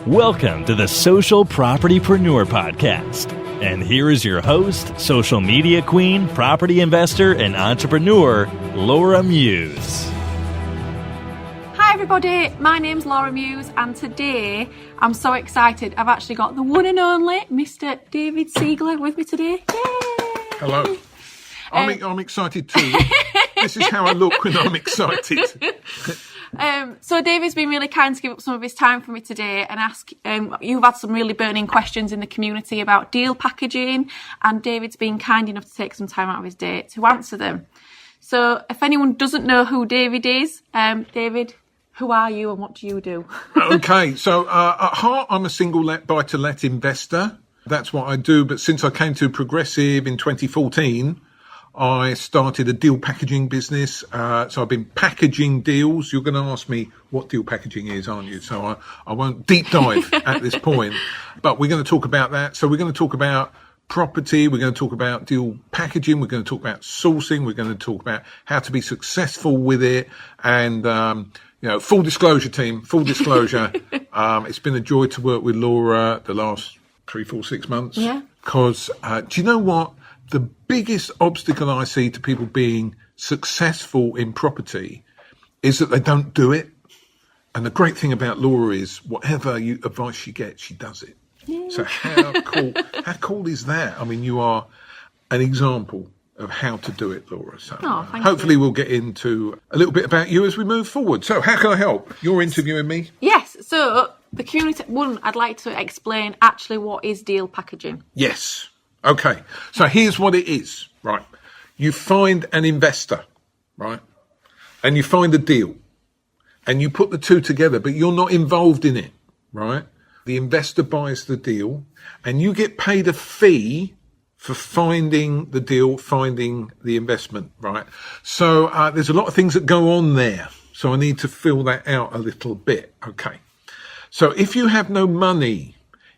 Welcome to the Social Propertypreneur Podcast. And here is your host, social media queen, property investor, and entrepreneur, Laura Muse. Hi everybody, my name's Laura Muse, and today I'm so excited. I've actually got the one and only Mr. David Siegler with me today. Yay! Hello. I'm excited too. This is how I look when I'm excited. So David's been really kind to give up some of his time for me today and ask, you've had some really burning questions in the community about deal packaging, and David's been kind enough to take some time out of his day to answer them. So if anyone doesn't know who David is, David, who are you and what do you do? Okay, so at heart, I'm a single buy-to-let investor. That's what I do. But since I came to Progressive in 2014, I started a deal packaging business. So I've been packaging deals. You're going to ask me what deal packaging is, aren't you? So I won't deep dive at this point, but we're going to talk about that. So we're going to talk about property. We're going to talk about deal packaging. We're going to talk about sourcing. We're going to talk about how to be successful with it. And, full disclosure, team, full disclosure. It's been a joy to work with Laura the last 3, 4, 6 months. Yeah. Because do you know what? The biggest obstacle I see to people being successful in property is that they don't do it. And the great thing about Laura is whatever advice she gets, she does it. Yeah. So how cool is that? I mean, you are an example of how to do it, Laura. So hopefully we'll get into a little bit about you as we move forward. So how can I help? You're interviewing me? Yes, so the community, I'd like to explain actually what is deal packaging. Yes. Okay, so here's what it is, right? You find an investor, right? And you find a deal. And you put the two together, but you're not involved in it, right? The investor buys the deal, and you get paid a fee for finding the deal, finding the investment, right? So there's a lot of things that go on there. So I need to fill that out a little bit, okay? So if you have no money,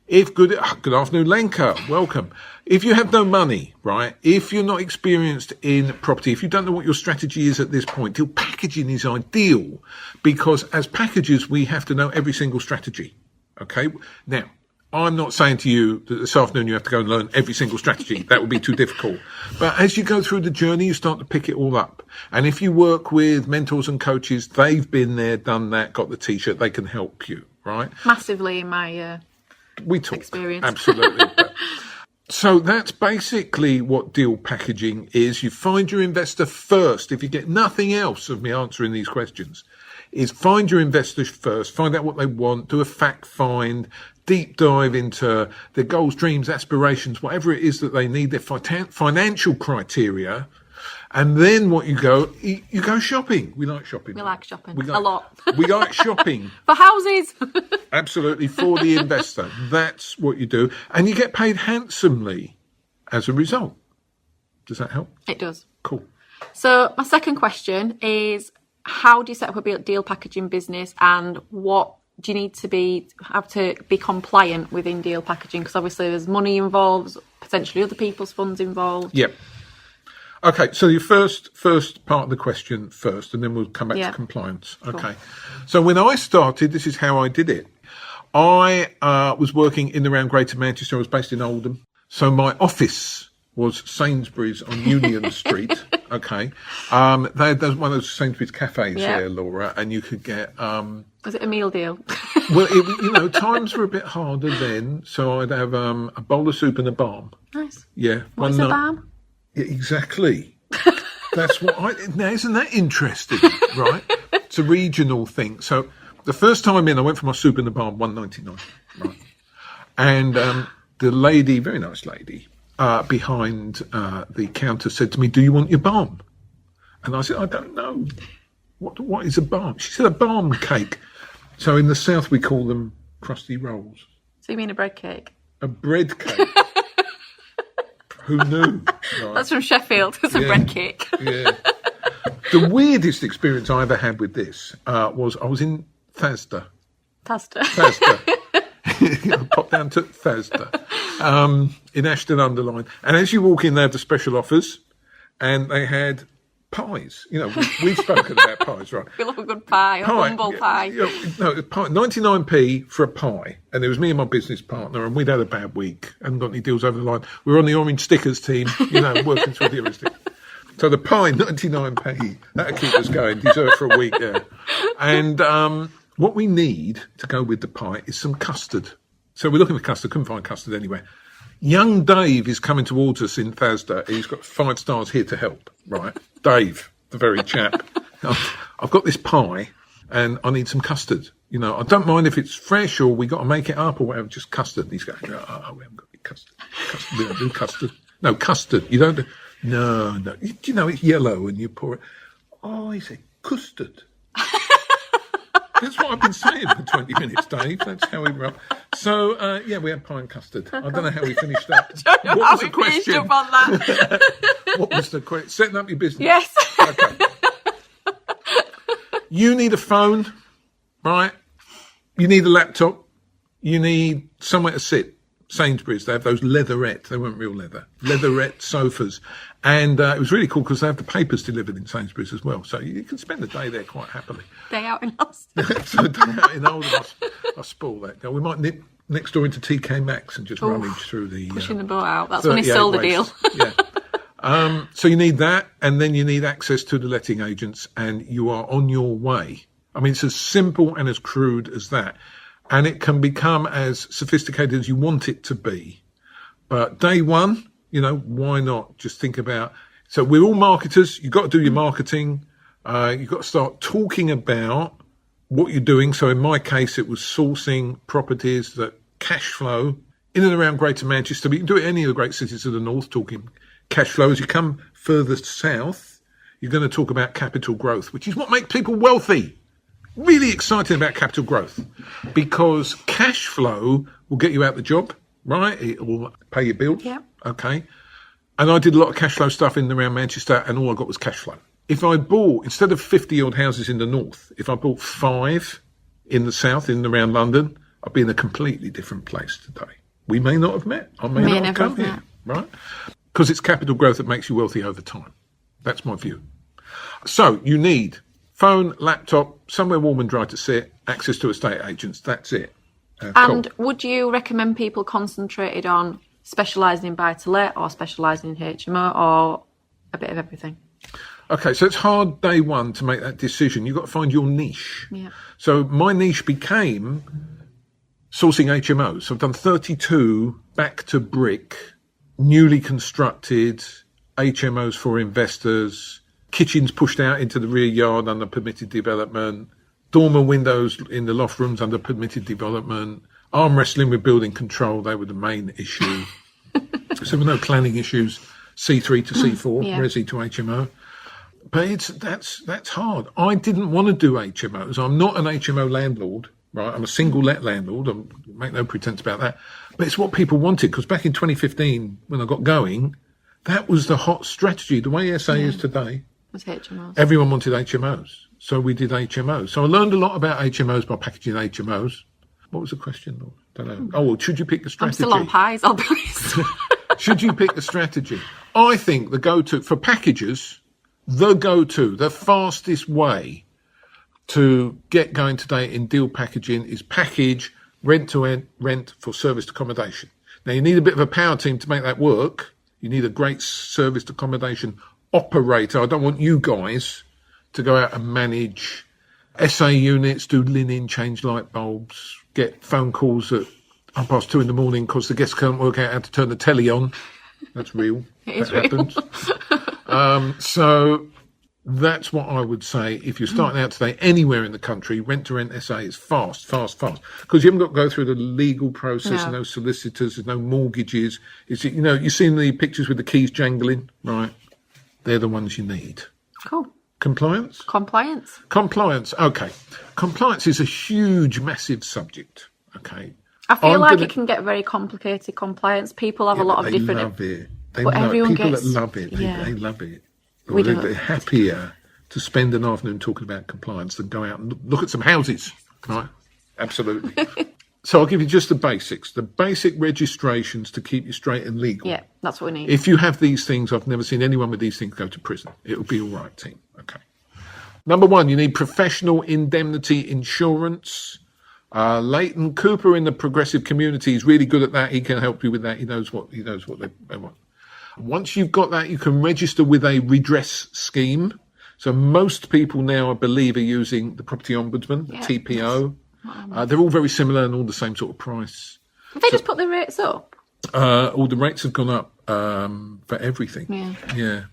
good afternoon, Lenka, welcome. If you have no money, right, if you're not experienced in property, if you don't know what your strategy is at this point, deal packaging is ideal because as packagers, we have to know every single strategy, okay? Now, I'm not saying to you that this afternoon you have to go and learn every single strategy. That would be too difficult. But as you go through the journey, you start to pick it all up. And if you work with mentors and coaches, they've been there, done that, got the T-shirt, they can help you, right? Massively in my experience. Absolutely. So that's basically what deal packaging is. You find your investor first. If you get nothing else of me answering these questions, is find your investors first, find out what they want, do a fact find, deep dive into their goals, dreams, aspirations, whatever it is that they need, their financial criteria. And then what you go shopping. We like shopping. We like shopping a lot. We like shopping. For houses. Absolutely, for the investor. That's what you do. And you get paid handsomely as a result. Does that help? It does. Cool. So my second question is, how do you set up a deal packaging business, and what do you need to have to be compliant within deal packaging? Because obviously there's money involved, potentially other people's funds involved. Yep. Okay, so your first part of the question first, and then we'll come back to compliance. Okay. Cool. So when I started, this is how I did it. I was working in and around Greater Manchester. I was based in Oldham. So my office was Sainsbury's on Union Street. Okay. They had one of those Sainsbury's cafes there, Laura, and you could get... Was it a meal deal? Well, times were a bit harder then, so I'd have a bowl of soup and a balm. Nice. Yeah. What's a balm? Yeah, exactly. That's what now, isn't that interesting, right? It's a regional thing. So the first time in, I went for my soup in the balm, $1.99, right? And the lady, very nice lady, behind the counter said to me, "Do you want your balm?" And I said, "I don't know. What is a balm?" She said, "A balm cake." So in the South, we call them crusty rolls. So you mean a bread cake? A bread cake. Who knew? Right. That's from Sheffield. It's a bread cake. Yeah. The weirdest experience I ever had with this was I was in Thasda. Thasda. Pop down to Thasda in Ashton-under-Lyne. And as you walk in, they have the special offers. And they had pies. We've spoken about pies, right? We love a good pie, a humble pie. Pie, 99p for a pie. And it was me and my business partner, and we'd had a bad week. Hadn't got any deals over the line. We were on the orange stickers team, working through the orange stickers. So the pie, 99p, that'll keep us going. Dessert for a week, yeah. And what we need to go with the pie is some custard. So we're looking for custard. Couldn't find custard anywhere. Young Dave is coming towards us in Thasda. He's got 5 stars here to help, right? Dave, the very chap. I've got this pie and I need some custard. I don't mind if it's fresh or we got to make it up or whatever, just custard. And he's going, we haven't got any custard. We don't do custard. No, custard. You don't do... No. It's yellow and you pour it. Oh, he said, custard. That's what I've been saying for 20 minutes, Dave. That's how we roll. So, we had pie and custard. I don't know how we finished that. I don't know how we finished up on that. What was the question? Setting up your business? Yes. Okay. You need a phone, right? You need a laptop. You need somewhere to sit. Sainsbury's, they have those leatherette, they weren't real leatherette sofas. And it was really cool because they have the papers delivered in Sainsbury's as well. So you can spend the day there quite happily. Day out in Oldham. So day out in Oldham, I spoil that. We might nip next door into TK Maxx and just rummage through the... Pushing the boat out. That's when he sold the deal. Yeah. So you need that, and then you need access to the letting agents, and you are on your way. I mean, it's as simple and as crude as that. And it can become as sophisticated as you want it to be. But day one, why not just think about... So we're all marketers. You've got to do your marketing. You've got to start talking about what you're doing. So in my case, it was sourcing properties that cash flow in and around Greater Manchester. But you can do it in any of the great cities of the north, talking cash flow. As you come further south, you're going to talk about capital growth, which is what makes people wealthy. Really excited about capital growth because cash flow will get you out the job, right? It will pay your bill. Yeah. Okay. And I did a lot of cash flow stuff in and around Manchester, and all I got was cash flow. If I bought, instead of 50 odd houses in the north, if I bought 5 in the south, in and around London, I'd be in a completely different place today. We may not have met. I may not have come here, right? Because it's capital growth that makes you wealthy over time. That's my view. So you need phone, laptop, somewhere warm and dry to sit, access to estate agents. That's it. And would you recommend people concentrated on specialising in buy-to-let or specialising in HMO or a bit of everything? Okay, so it's hard day one to make that decision. You've got to find your niche. Yeah. So my niche became sourcing HMOs. So I've done 32 back-to-brick, newly constructed HMOs for investors, kitchens pushed out into the rear yard under permitted development, dormer windows in the loft rooms under permitted development, arm wrestling with building control, they were the main issue. So there were no planning issues, C3 to C4, Resi to HMO. But that's hard. I didn't want to do HMOs. I'm not an HMO landlord, right? I'm a single let landlord. I make no pretense about that. But it's what people wanted, because back in 2015, when I got going, that was the hot strategy. The way SA is today, HMOs. Everyone wanted HMOs. So we did HMOs. So I learned a lot about HMOs by packaging HMOs. What was the question? Don't know. Oh, well, should you pick a strategy? I'm still on pies, I'll be honest. Should you pick a strategy? I think the go-to, for packages, the fastest way to get going today in deal packaging is package rent for serviced accommodation. Now, you need a bit of a power team to make that work. You need a great serviced accommodation operator. I don't want you guys to go out and manage SA units, do linen, change light bulbs, get phone calls at 2:30 in the morning because the guests can't work out how to turn the telly on. That's real. It is that happens. So that's what I would say. If you're starting out today anywhere in the country, rent to rent SA is fast. Because you haven't got to go through the legal process, no solicitors, there's no mortgages. You've seen the pictures with the keys jangling, right? They're the ones you need. Cool. Compliance? Compliance, okay. Compliance is a huge, massive subject, okay? I feel like it can get very complicated, compliance. People have a lot of different... Love it. People that love it, they love it. Or they're happier to spend an afternoon talking about compliance than go out and look at some houses, right? Absolutely. So I'll give you just the basics. The basic registrations to keep you straight and legal. Yeah, that's what we need. If you have these things, I've never seen anyone with these things go to prison. It'll be all right, team. Okay. Number one, you need professional indemnity insurance. Leighton Cooper in the progressive community is really good at that. He can help you with that. He knows what they want. Once you've got that, you can register with a redress scheme. So most people now, I believe, are using the Property Ombudsman, TPO. They're all very similar and all the same sort of price. Have they just put the rates up? All the rates have gone up for everything. Yeah.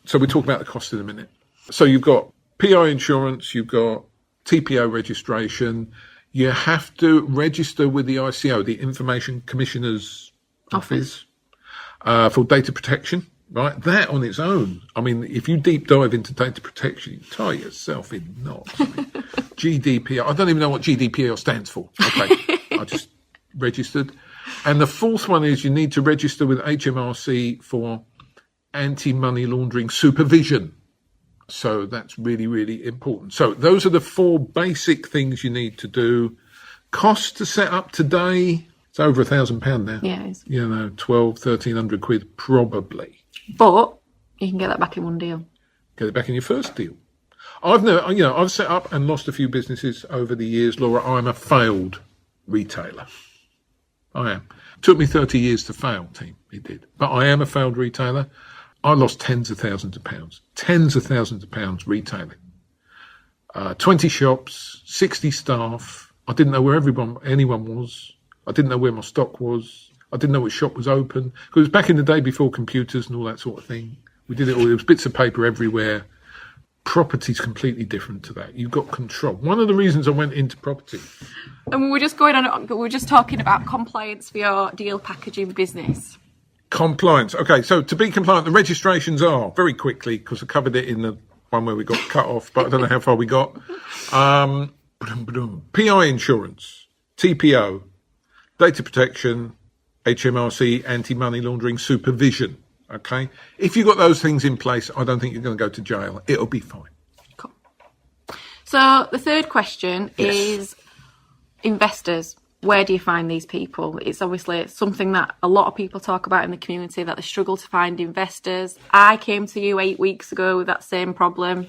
So we'll talk about the cost in a minute. So you've got PI insurance, you've got TPO registration. You have to register with the ICO, the Information Commissioner's Office, for data protection. Right, that on its own. I mean, if you deep dive into data protection, you tie yourself in knots. I mean, GDPR. I don't even know what GDPR stands for. Okay, I just registered. And the fourth one is you need to register with HMRC for anti-money laundering supervision. So that's really, really important. So those are the four basic things you need to do. Cost to set up today, it's over £1,000 now. Yeah, it is. 1,200-1,300 quid probably. But you can get that back in one deal. Get it back in your first deal. I've set up and lost a few businesses over the years, Laura. I'm a failed retailer. I am. Took me 30 years to fail, team. It did. But I am a failed retailer. I lost tens of thousands of pounds retailing. 20 shops, 60 staff. I didn't know where anyone was. I didn't know where my stock was. I didn't know which shop was open. Because it was back in the day before computers and all that sort of thing. We did it all. There was bits of paper everywhere. Property's completely different to that. You've got control. One of the reasons I went into property. And we're just talking about compliance for your deal packaging business. Compliance. Okay, so to be compliant, the registrations are, very quickly, because I covered it in the one where we got cut off, but I don't know how far we got. PI insurance, TPO, data protection, HMRC, anti-money laundering supervision. Okay? If you've got those things in place, I don't think you're going to go to jail. It'll be fine. Cool. So the third question is investors. Where do you find these people? It's obviously something that a lot of people talk about in the community, that they struggle to find investors. I came to you 8 weeks ago with that same problem.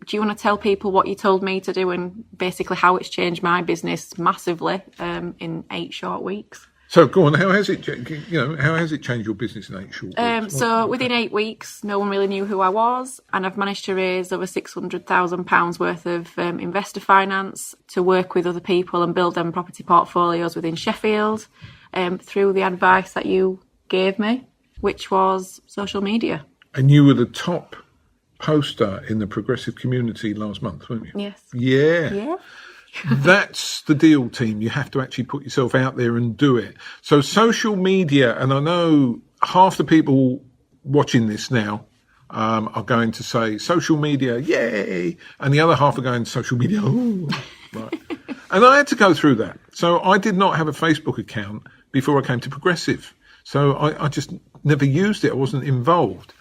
Do you want to tell people what you told me to do and basically how it's changed my business massively in 8 short weeks? So go on. How has it changed your business in 8 short weeks? Within 8 weeks, no one really knew who I was, and I've managed to raise over £600,000 worth of investor finance to work with other people and build them property portfolios within Sheffield through the advice that you gave me, which was social media. And you were the top poster in the progressive community last month, weren't you? Yes. Yeah. That's the deal, team. You have to actually put yourself out there and do it. So social media, and I know half the people watching this now are going to say social media, yay, and the other half are going social media, ooh. Right. And I had to go through that. So I did not have a Facebook account before I came to Progressive. So I just never used it. I wasn't involved.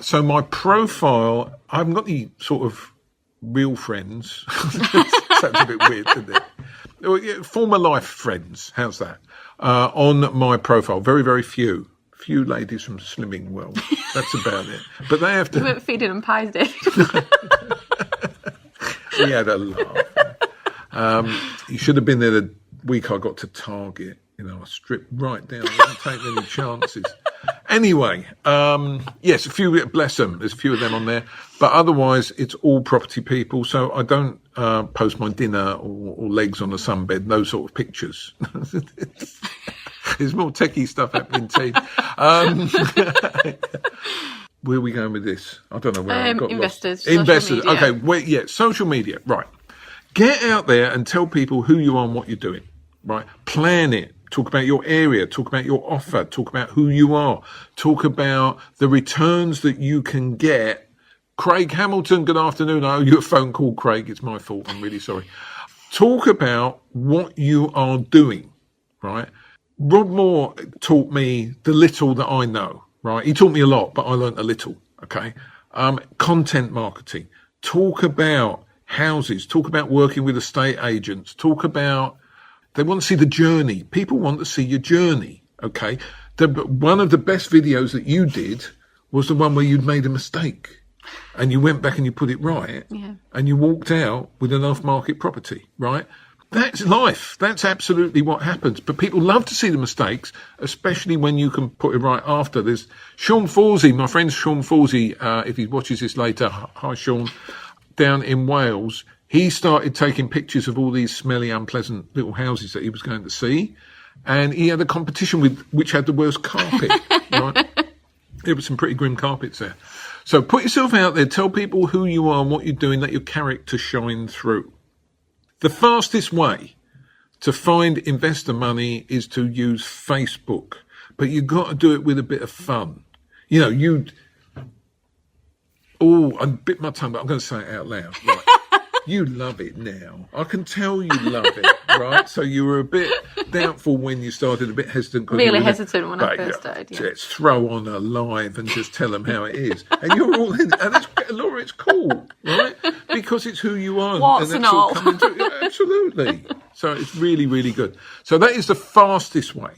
So my profile, I haven't got any sort of real friends. Sounds a bit weird, doesn't it? Former life friends, how's that? On my profile, very, very few ladies from Slimming World. That's about it. But they have to. You weren't feeding them pies, Dave. We had a laugh. You should have been there the week I got to Target. I stripped right down. I didn't take any chances. Anyway, yes, a few, bless them. There's a few of them on there. But otherwise, it's all property people. So I don't post my dinner or legs on a sunbed, those sort of pictures. There's more techie stuff happening, team. Where are we going with this? I don't know where I got investors. Lost. Investors. Okay, social media. Right. Get out there and tell people who you are and what you're doing. Right. Plan it. Talk about your area, talk about your offer, talk about who you are, talk about the returns that you can get. Craig Hamilton, good afternoon. I owe you a phone call, Craig. It's my fault. I'm really sorry. Talk about what you are doing, right? Rob Moore taught me the little that I know, right? He taught me a lot, but I learned a little, okay? Content marketing. Talk about houses, talk about working with estate agents, they want to see the journey. People want to see your journey, okay? One of the best videos that you did was the one where you'd made a mistake and you went back and you put it right and you walked out with an off-market property, right? That's life. That's absolutely what happens. But people love to see the mistakes, especially when you can put it right after. There's Sean Forsey, my friend Sean Forsey, if he watches this later, hi Sean, down in Wales. He started taking pictures of all these smelly, unpleasant little houses that he was going to see. And he had a competition with which had the worst carpet, right? There were some pretty grim carpets there. So put yourself out there, tell people who you are and what you're doing, let your character shine through. The fastest way to find investor money is to use Facebook, but you've got to do it with a bit of fun. You know, I bit my tongue, but I'm going to say it out loud. Right? You love it now. I can tell you love it, right? So you were a bit doubtful when you started, a bit hesitant. Really hesitant when I first started, yeah. Let's throw on a live and just tell them how it is. And you're all in, and Laura, it's cool, right? Because it's who you are. Warts and all. Yeah, absolutely. So it's really, really good. So that is the fastest way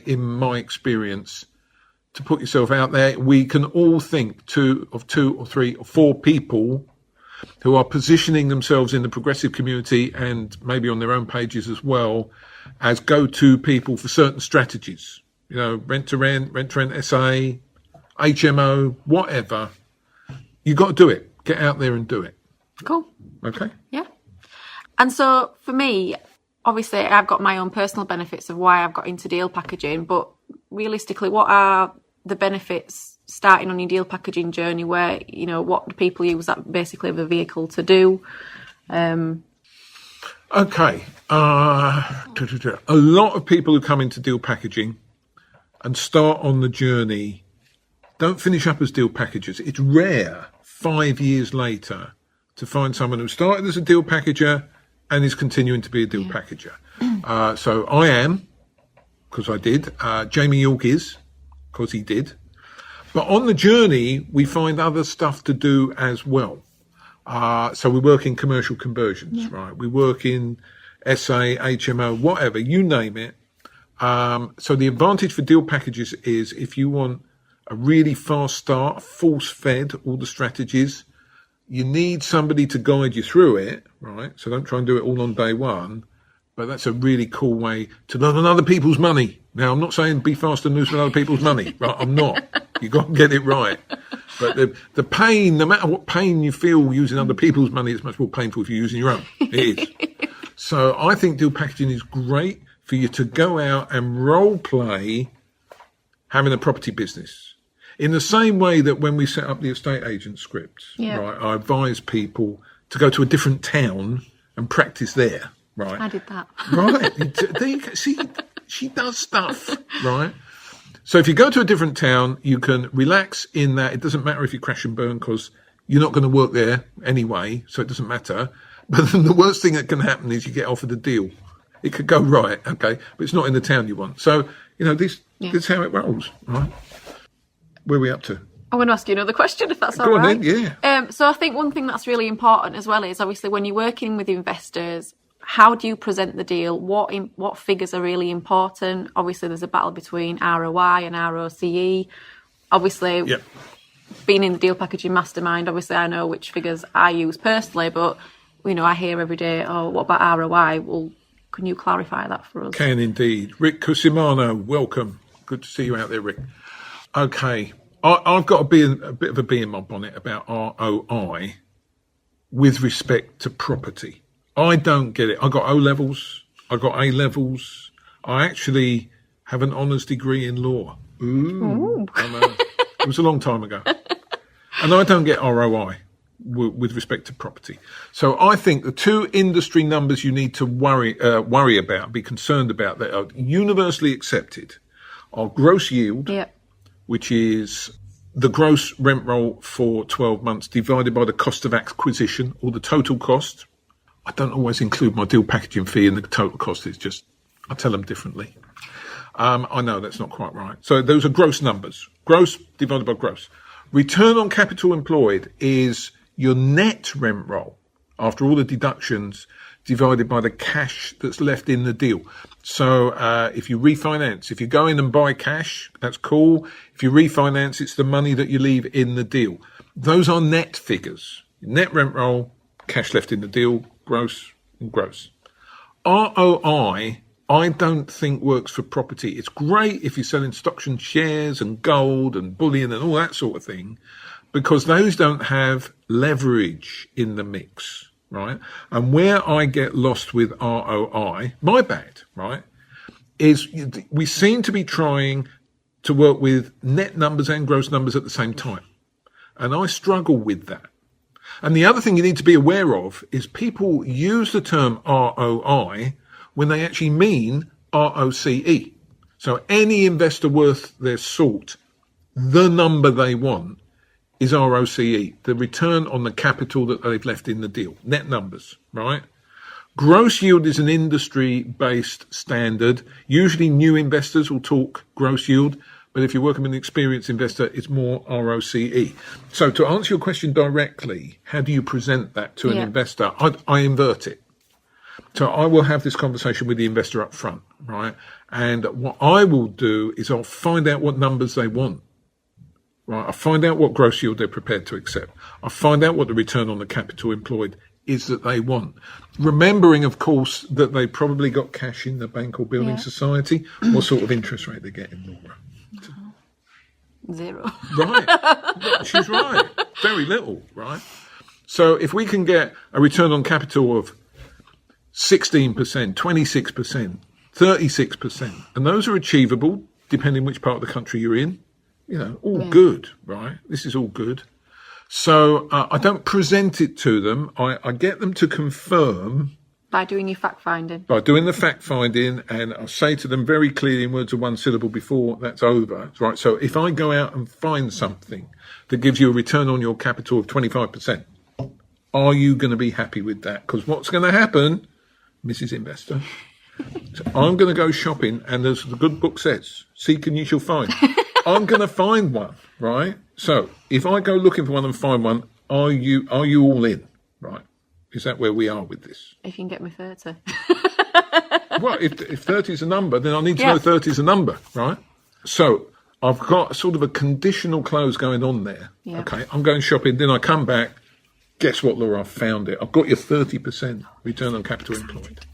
in my experience to put yourself out there. We can all think two or three or four people who are positioning themselves in the progressive community and maybe on their own pages as well as go-to people for certain strategies. You know, rent-to-rent SA, HMO, whatever. You got to do it. Get out there and do it. Cool. Okay. Yeah. And so for me, obviously I've got my own personal benefits of why I've got into deal packaging, but realistically, what are the benefits starting on your deal packaging journey where, you know, what do people use that basically of a vehicle to do? Okay. A lot of people who come into deal packaging and start on the journey don't finish up as deal packagers. It's rare 5 years later to find someone who started as a deal packager and is continuing to be a deal packager. So I am, because I did. Jamie York is, because he did. But on the journey, we find other stuff to do as well. So we work in commercial conversions, right? We work in SA, HMO, whatever, you name it. So the advantage for deal packages is if you want a really fast start, force-fed, all the strategies, you need somebody to guide you through it, right? So don't try and do it all on day one. But that's a really cool way to learn on other people's money. Now, I'm not saying be fast and loose with other people's money, right? I'm not. You've got to get it right. But the pain, no matter what pain you feel using other people's money, it's much more painful if you're using your own. It is. So I think deal packaging is great for you to go out and role play having a property business. In the same way that when we set up the estate agent script, right, I advise people to go to a different town and practice there. Right. I did that. Right. See, she does stuff, right? So if you go to a different town, you can relax in that. It doesn't matter if you crash and burn because you're not going to work there anyway, so it doesn't matter. But then the worst thing that can happen is you get offered a deal. It could go right, okay, but it's not in the town you want. So, you know, this is how it rolls, right? Where are we up to? I want to ask you another question, if that's all right. Go on then, yeah. So I think one thing that's really important as well is obviously when you're working with investors, how do you present the deal? What figures are really important? Obviously, there's a battle between ROI and ROCE. Obviously, being in the deal packaging mastermind, obviously I know which figures I use personally, but, you know, I hear every day, oh, what about ROI? Well, can you clarify that for us? Can indeed. Rick Cusimano, welcome. Good to see you out there, Rick. Okay. I've got a bit of a bee in my bonnet about ROI with respect to property. I don't get it. I got O-levels. I got A-levels. I actually have an honours degree in law. Ooh. I know. It was a long time ago. And I don't get ROI with respect to property. So I think the two industry numbers you need to worry about, be concerned about, that are universally accepted are gross yield, which is the gross rent roll for 12 months divided by the cost of acquisition or the total cost. I don't always include my deal packaging fee in the total cost. It's just, I tell them differently. I know that's not quite right. So those are gross numbers. Gross divided by gross. Return on capital employed is your net rent roll after all the deductions, divided by the cash that's left in the deal. So if you refinance, if you go in and buy cash, that's cool. If you refinance, it's the money that you leave in the deal. Those are net figures. Net rent roll, cash left in the deal, gross and gross. ROI, I don't think works for property. It's great if you're selling stocks and shares and gold and bullion and all that sort of thing, because those don't have leverage in the mix. Right? And where I get lost with ROI, my bad, right, is we seem to be trying to work with net numbers and gross numbers at the same time. And I struggle with that. And the other thing you need to be aware of is people use the term ROI when they actually mean ROCE. So any investor worth their salt, the number they want is ROCE, the return on the capital that they've left in the deal. Net numbers, right? Gross yield is an industry-based standard. Usually new investors will talk gross yield, but if you're working with an experienced investor, it's more ROCE. So to answer your question directly, how do you present that to an investor? I invert it. So I will have this conversation with the investor up front, right? And what I will do is I'll find out what numbers they want. Right, I find out what gross yield they're prepared to accept. I find out what the return on the capital employed is that they want. Remembering, of course, that they probably got cash in the bank or building society. What sort of interest rate they're getting, Laura? 0. Right. She's right. Very little, right? So if we can get a return on capital of 16%, 26%, 36%, and those are achievable depending which part of the country you're in, all good, right? This is all good. So I don't present it to them. I get them to confirm. By doing your fact finding. By doing the fact finding, and I say to them very clearly in words of one syllable before that's over, right? So if I go out and find something that gives you a return on your capital of 25%, are you going to be happy with that? Because what's going to happen, Mrs. Investor, so I'm going to go shopping, and as the good book says, seek and you shall find. I'm going to find one, right? So if I go looking for one and find one, are you all in, right? Is that where we are with this? If you can get me 30. Well, if 30 is a number, then I need to know 30 is a number, right? So I've got sort of a conditional close going on there. Yeah. Okay, I'm going shopping, then I come back. Guess what, Laura? I found it. I've got your 30% return on capital employed.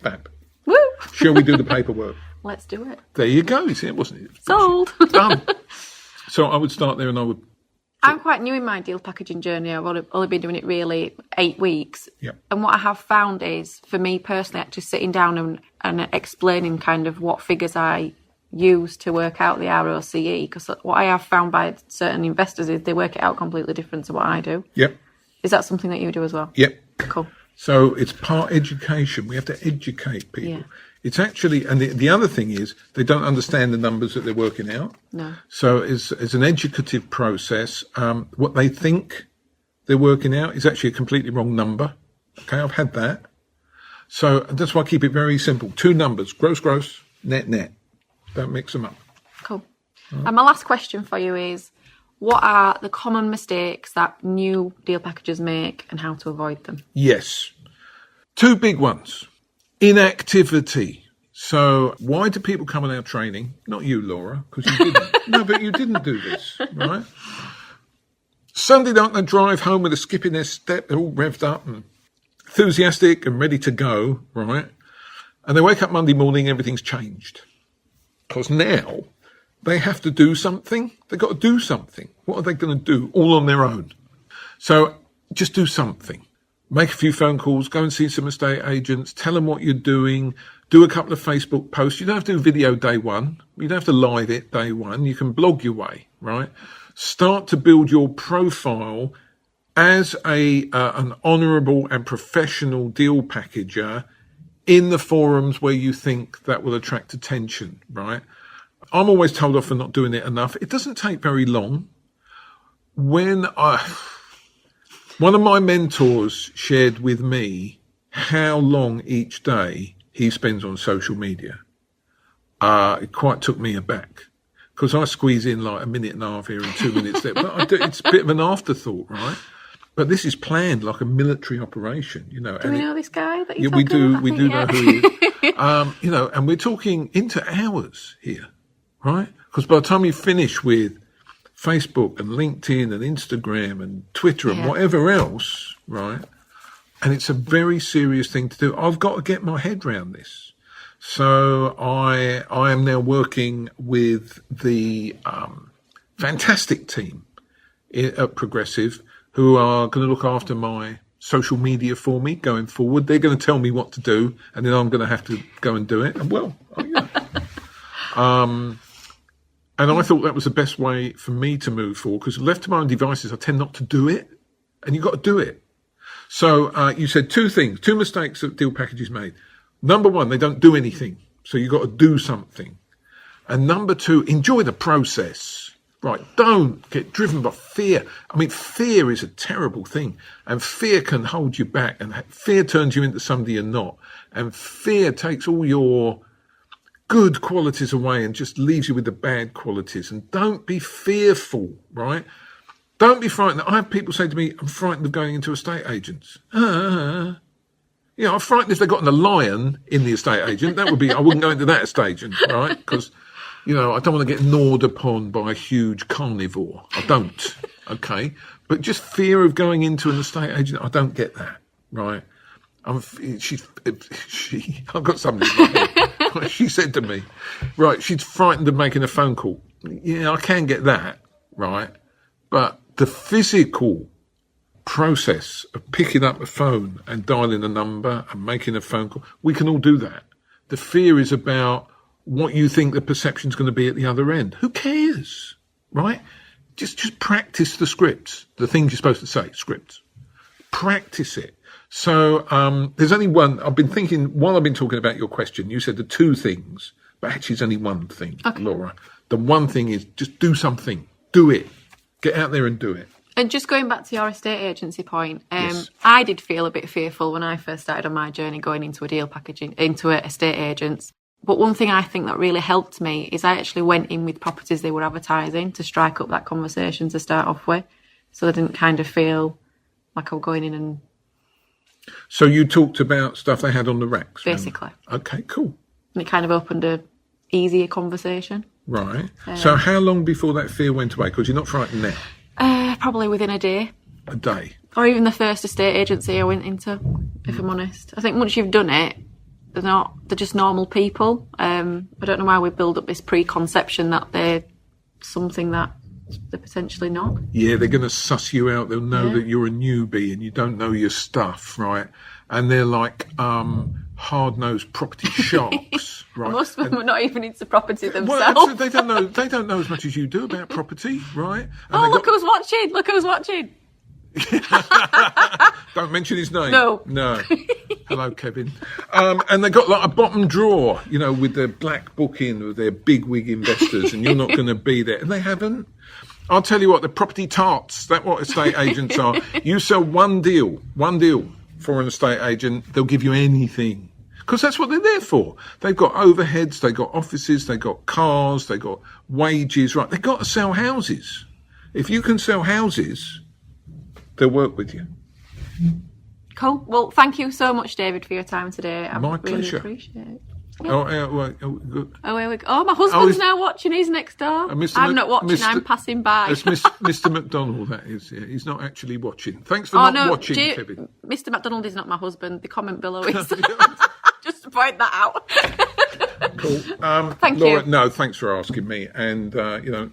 Fab. Woo! Shall we do the paperwork? Let's do it. There you go. You see, it wasn't it? Sold. Done. So I would start there and I would... I'm quite new in my deal packaging journey. I've only been doing it really 8 weeks. Yep. And what I have found is, for me personally, actually sitting down and explaining kind of what figures I use to work out the ROCE, because what I have found by certain investors is they work it out completely different to what I do. Yep. Is that something that you do as well? Yep. Cool. So it's part education. We have to educate people. Yeah. It's actually, and the other thing is, they don't understand the numbers that they're working out. No. So it's an educative process. What they think they're working out is actually a completely wrong number. Okay, I've had that. So that's why I keep it very simple. 2 numbers, gross, net. Don't mix them up. Cool. And my last question for you is, what are the common mistakes that new deal packagers make and how to avoid them? Yes. 2 big ones. Inactivity. So why do people come on our training? Not you, Laura, because you didn't. No, but you didn't do this, right? Sunday night they drive home with a skip in their step. They're all revved up and enthusiastic and ready to go, right? And they wake up Monday morning, everything's changed. Because now they have to do something. They've got to do something. What are they going to do all on their own? So just do something. Make a few phone calls, go and see some estate agents, tell them what you're doing, do a couple of Facebook posts. You don't have to do video day one. You don't have to live it day one. You can blog your way, right? Start to build your profile as an honourable and professional deal packager in the forums where you think that will attract attention, right? I'm always told off for not doing it enough. It doesn't take very long. One of my mentors shared with me how long each day he spends on social media. It quite took me aback because I squeeze in like a minute and a half here and 2 minutes there. But it's a bit of an afterthought, right? But this is planned like a military operation, you know. Do we know this guy that you're Yeah, we talking do. about? We I do think, know who he is. You know, and we're talking into hours here, right? Because by the time you finish with Facebook and LinkedIn and Instagram and Twitter and whatever else, right? And it's a very serious thing to do. I've got to get my head around this. So I am now working with the fantastic team at Progressive who are going to look after my social media for me going forward. They're going to tell me what to do, and then I'm going to have to go and do it. And and I thought that was the best way for me to move forward, because left to my own devices, I tend not to do it, and you've got to do it. So you said two mistakes that deal packages made. Number one, they don't do anything. So you've got to do something. And number two, enjoy the process. Right, don't get driven by fear. I mean, fear is a terrible thing, and fear can hold you back, and fear turns you into somebody you're not, and fear takes all your good qualities away and just leaves you with the bad qualities. And don't be fearful, right? Don't be frightened. I have people say to me, I'm frightened of going into estate agents. You know, I'm frightened if they got a lion in the estate agent. That would be, I wouldn't go into that estate agent, right? Because, you know, I don't want to get gnawed upon by a huge carnivore. I don't, okay? But just fear of going into an estate agent, I don't get that, right? I've got somebody in my head. She said to me, right, she's frightened of making a phone call. Yeah, I can get that, right? But the physical process of picking up a phone and dialing a number and making a phone call, we can all do that. The fear is about what you think the perception's going to be at the other end. Who cares, right? Just practice the scripts, the things you're supposed to say, scripts. Practice it. So there's only one. I've been thinking, while I've been talking about your question, you said the two things, but actually it's only one thing, okay. Laura. The one thing is just do something. Do it. Get out there and do it. And just going back to your estate agency point, Yes. I did feel a bit fearful when I first started on my journey going into a deal packaging, into an estate agents. But one thing I think that really helped me is I actually went in with properties they were advertising to strike up that conversation to start off with. So I didn't kind of feel like I was going in and... So you talked about stuff they had on the racks? Basically. Okay, cool. And it kind of opened a easier conversation. Right. So how long before that fear went away? Because you're not frightened now. Probably within a day. A day? Or even the first estate agency I went into, if I'm honest. I think once you've done it, they're just normal people. I don't know why we build up this preconception that they're something that they're potentially not. Yeah, they're going to suss you out. They'll know that you're a newbie and you don't know your stuff, right? And they're like hard-nosed property sharks, right? Most of them are not even into property themselves. Well, they don't know. They don't know as much as you do about property, right? And Look who's watching! Look who's watching! Don't mention his name. No. Hello, Kevin. And they got like a bottom drawer, you know, with their black book in with their bigwig investors, and you're not going to be there. And they haven't. I'll tell you what, the property tarts, that's what estate agents are. You sell one deal for an estate agent, they'll give you anything. Because that's what they're there for. They've got overheads, they've got offices, they've got cars, they've got wages, right? They've got to sell houses. If you can sell houses, they'll work with you. Cool. Well, thank you so much, David, for your time today. I My really pleasure. appreciate it. Good. Oh, here we go. Oh, my husband's now watching. He's next door. I'm not watching. I'm passing by. It's Mr. McDonald, that is. Yeah. He's not actually watching. Thanks for not watching, Kevin. Mr. McDonald is not my husband. The comment below is. Just to point that out. Cool. Thank Laura, you. No, thanks for asking me. And, you know,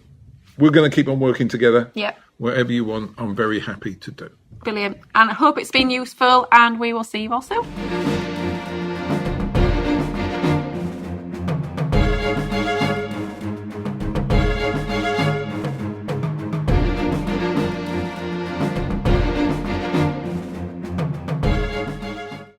we're going to keep on working together. Yeah. Whatever you want, I'm very happy to do. Brilliant. And I hope it's been useful, and we will see you all soon.